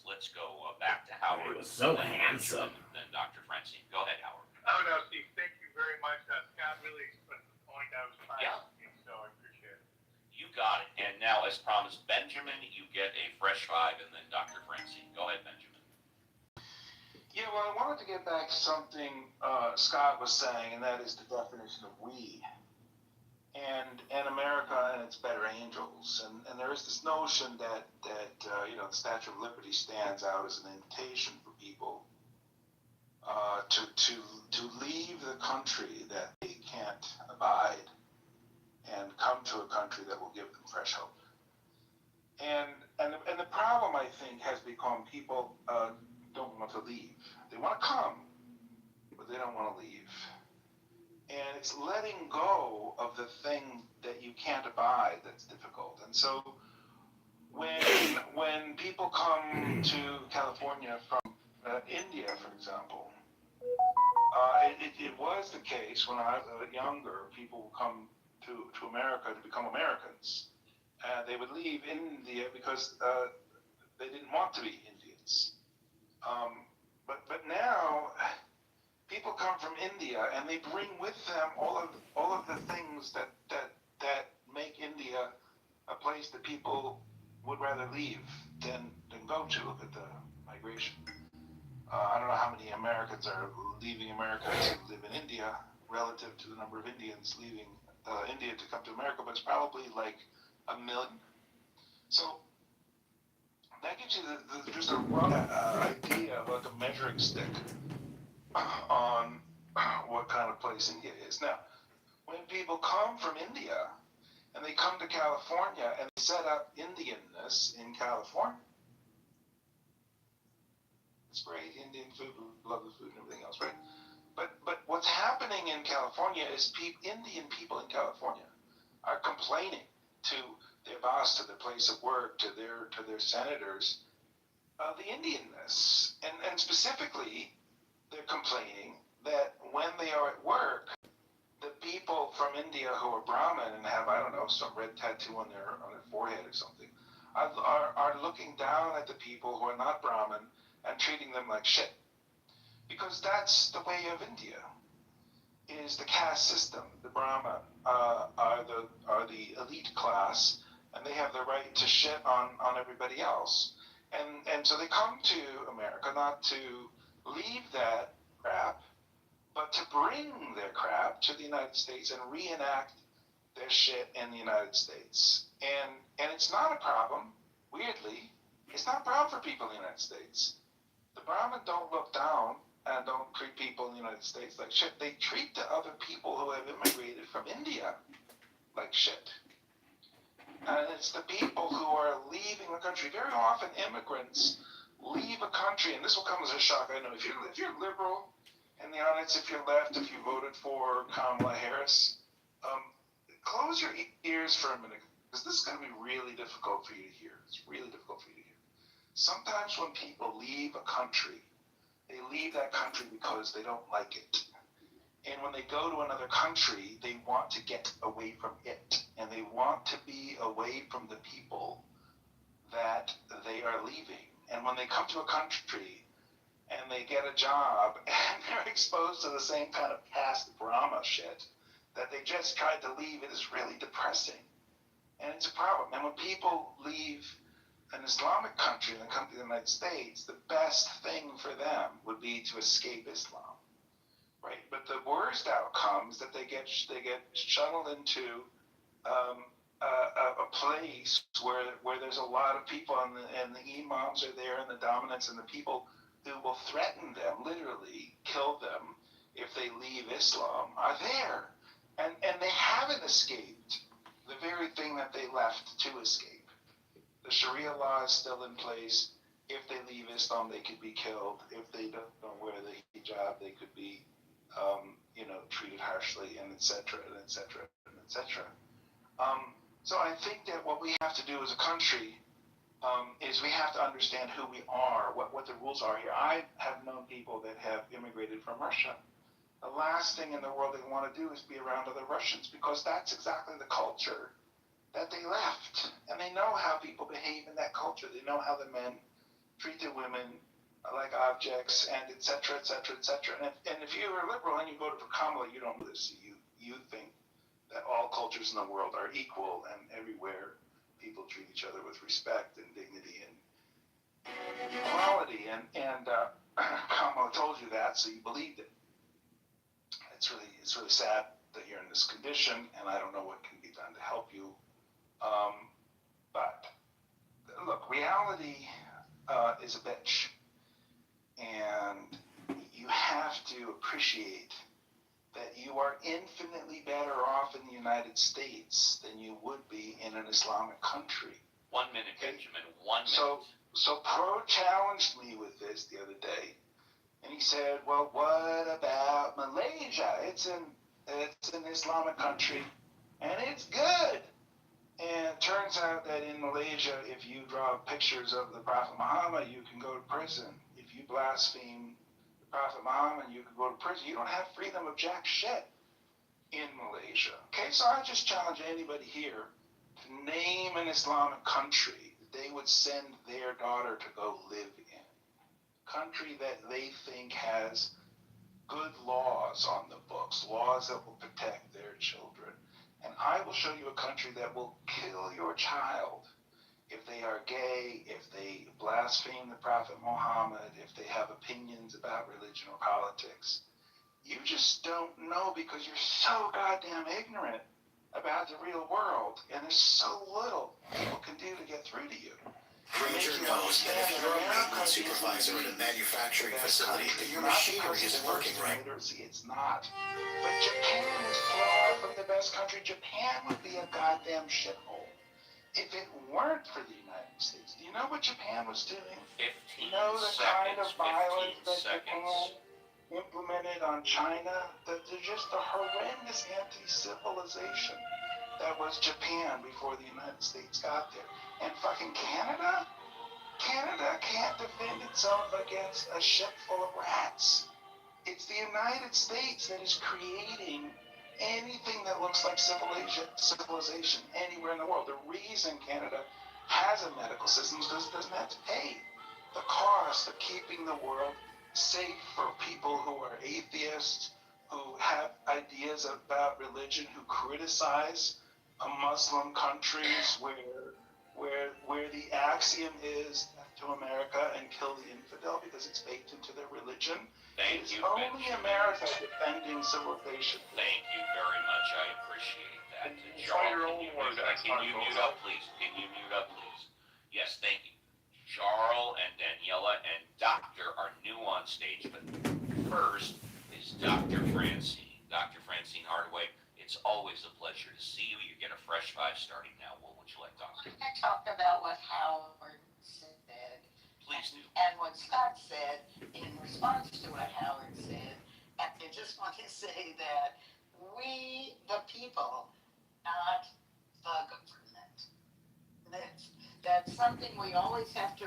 let's go back to Howard. He was so then handsome. Benjamin, then Dr. Francine. Go ahead, Howard. Oh, no, Steve, thank you very much. Scott really expressed the point I was trying Yeah. to make, so I appreciate it. You got it. And now, as promised, Benjamin, you get a fresh five, and then Dr. Francine. Go ahead, Benjamin. Yeah, well, I wanted to get back to something Scott was saying, and that is the definition of we. And America and its better angels. And there is this notion that the Statue of Liberty stands out as an invitation for people to leave the country that they can't abide and come to a country that will give them fresh hope. And the problem, I think, has become people don't want to leave. They want to come, but they don't want to leave. And it's letting go of the thing that you can't abide that's difficult. And so when people come to California from India, for example, it was the case when I was younger, people would come to America to become Americans. They would leave India because they didn't want to be Indians. But now people come from India and they bring with them all of the things that make India a place that people would rather leave than go to. Look at the migration. I don't know how many Americans are leaving America to live in India relative to the number of Indians leaving India to come to America, but it's probably like 1 million. So that gives you just a rough idea of like a measuring stick on what kind of place India is. Now, when people come from India and they come to California and they set up Indianness in California, it's great, Indian food, we love the food and everything else, right? But what's happening in California is Indian people in California are complaining to their boss, to their place of work, to their senators, the Indianness. And specifically, they're complaining that when they are at work, the people from India who are Brahmin and have, I don't know, some red tattoo on their forehead or something, are looking down at the people who are not Brahmin and treating them like shit. Because that's the way of India, is the caste system. The Brahmin are the elite class, and they have the right to shit on everybody else. And so they come to America not to leave that crap, but to bring their crap to the United States and reenact their shit in the United States. And it's not a problem, weirdly, it's not a problem for people in the United States. The Brahmin don't look down and don't treat people in the United States like shit. They treat the other people who have immigrated from India like shit. And it's the people who are leaving the country. Very often immigrants leave a country, and this will come as a shock, I know. If you're liberal in the audience, if you're left, if you voted for Kamala Harris, close your ears for a minute, because this is going to be really difficult for you to hear. It's really difficult for you to hear. Sometimes when people leave a country, they leave that country because they don't like it. And when they go to another country, they want to get away from it. And they want to be away from the people that they are leaving. And when they come to a country and they get a job and they're exposed to the same kind of caste Brahma shit that they just tried to leave, it is really depressing. And it's a problem. And when people leave an Islamic country and come to the United States, the best thing for them would be to escape Islam. Right, but the worst outcome is that they get shuttled into a place where there's a lot of people and the imams are there and the dominants and the people who will threaten them, literally kill them if they leave Islam, are there. And they haven't escaped the very thing that they left to escape. The Sharia law is still in place. If they leave Islam, they could be killed. If they don't wear the hijab, they could be treated harshly, and et cetera, and et cetera, and et cetera. So I think that what we have to do as a country is we have to understand who we are, what the rules are here. I have known people that have immigrated from Russia. The last thing in the world they want to do is be around other Russians, because that's exactly the culture that they left. And they know how people behave in that culture. They know how the men treat the women like objects, and et cetera, et cetera, et cetera. And if you're a liberal and you voted for Kamala, you don't do this. You think that all cultures in the world are equal, and everywhere people treat each other with respect and dignity and equality. And Kamala told you that, so you believed it. It's really sad that you're in this condition, and I don't know what can be done to help you. But look, reality is a bitch, and you have to appreciate that you are infinitely better off in the United States than you would be in an Islamic country. 1 minute, Benjamin. 1 minute. So Pro challenged me with this the other day, and he said, "Well, what about Malaysia? It's an Islamic country, and it's good." And it turns out that in Malaysia, if you draw pictures of the Prophet Muhammad, you can go to prison. If you blaspheme the Prophet Muhammad, you can go to prison. You don't have freedom of jack shit in Malaysia. Okay, so I just challenge anybody here to name an Islamic country that they would send their daughter to go live in. A country that they think has good laws on the books, laws that will protect their children. And I will show you a country that will kill your child if they are gay, if they blaspheme the Prophet Muhammad, if they have opinions about religion or politics. You just don't know because you're so goddamn ignorant about the real world, and there's so little people can do to get through to you. Ranger knows that if you're a maintenance supervisor at a manufacturing facility, that your machinery isn't working right. It's not. But Japan is far from the best country. Japan would be a goddamn shithole if it weren't for the United States. Do you know what Japan was doing? 15 You know the seconds. kind of violence 15 that seconds. Japan implemented on China? That there's just a horrendous anti-civilization that was Japan before the United States got there. And fucking Canada? Canada can't defend itself against a ship full of rats. It's the United States that is creating anything that looks like civilization anywhere in the world. The reason Canada has a medical system is because it doesn't have to pay the cost of keeping the world safe for people who are atheists, who have ideas about religion, who criticize Muslim countries where the axiom is death to America and kill the infidel because it's baked into their religion. Thank It's you, only Benjamin. America defending civilization. Thank you very much. I appreciate that. It's Jarl, on your can own you words, mute up? that's Can not you goes mute up, please? Can you mute up, please? Yes, thank you. Jarl and Daniela and Doctor are new on stage, but first is Dr. Francine. Dr. Francine Hardaway, it's always a pleasure to see you. You get a fresh 5 starting now. What would you like, Doctor? I talked about what Howard said. Please do. And what Scott said in response to what Howard said. And I just want to say that we, the people, not the government. That's something we always have to